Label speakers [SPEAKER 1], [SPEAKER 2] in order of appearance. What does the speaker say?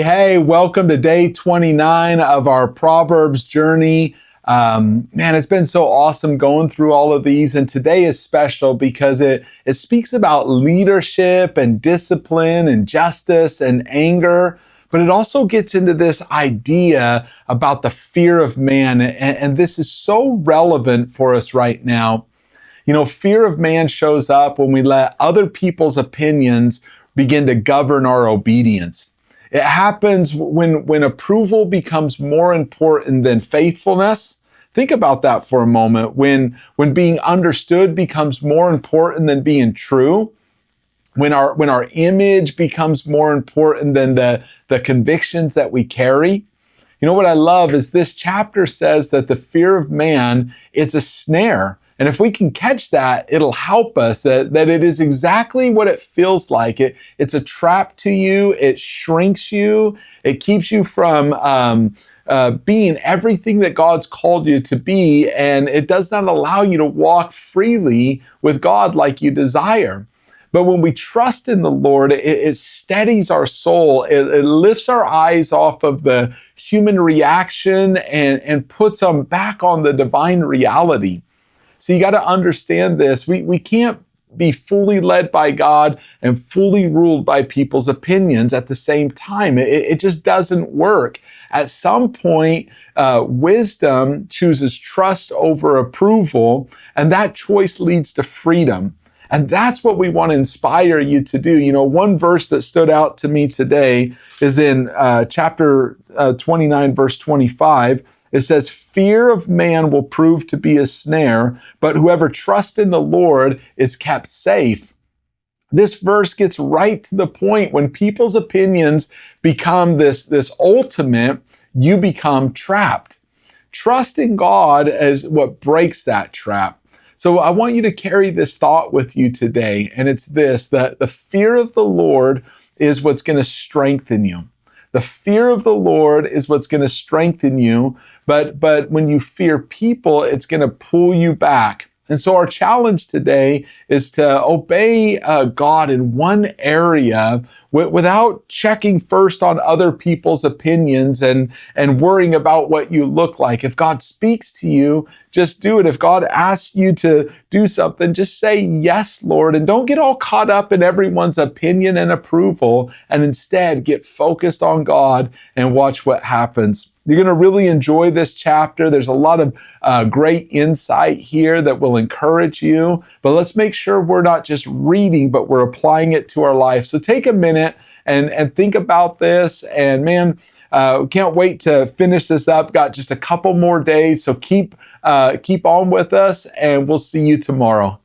[SPEAKER 1] Hey, welcome to day 29 of our Proverbs journey. Man, it's been so awesome going through all of these, and today is special because it speaks about leadership and discipline and justice and anger, but it also gets into this idea about the fear of man, and this is so relevant for us right now. You know, fear of man shows up when we let other people's opinions begin to govern our obedience. It happens when approval becomes more important than faithfulness. Think about that for a moment. When being understood becomes more important than being true. When our image becomes more important than the convictions that we carry. You know what I love is this chapter says that the fear of man, it's a snare. And if we can catch that, it'll help us that it is exactly what it feels like. It's a trap to you. It shrinks you. It keeps you from being everything that God's called you to be. And it does not allow you to walk freely with God like you desire. But when we trust in the Lord, it steadies our soul. It lifts our eyes off of the human reaction and puts them back on the divine reality. So you got to understand this. We can't be fully led by God and fully ruled by people's opinions at the same time. It just doesn't work. At some point, wisdom chooses trust over approval, and that choice leads to freedom. And that's what we want to inspire you to do. You know, one verse that stood out to me today is in chapter 29, verse 25. It says, "Fear of man will prove to be a snare, but whoever trusts in the Lord is kept safe." This verse gets right to the point. When people's opinions become this ultimate, you become trapped. Trust in God is what breaks that trap. So I want you to carry this thought with you today, and it's this, that the fear of the Lord is what's going to strengthen you. The fear of the Lord is what's going to strengthen you, but when you fear people, it's going to pull you back. And so our challenge today is to obey God in one area without checking first on other people's opinions and worrying about what you look like. If God speaks to you, just do it. If God asks you to do something, just say, "Yes, Lord," and don't get all caught up in everyone's opinion and approval, and instead get focused on God and watch what happens. You're going to really enjoy this chapter. There's a lot of great insight here that will encourage you. But let's make sure we're not just reading, but we're applying it to our life. So take a minute and think about this. And man, can't wait to finish this up. Got just a couple more days. So keep on with us, and we'll see you tomorrow.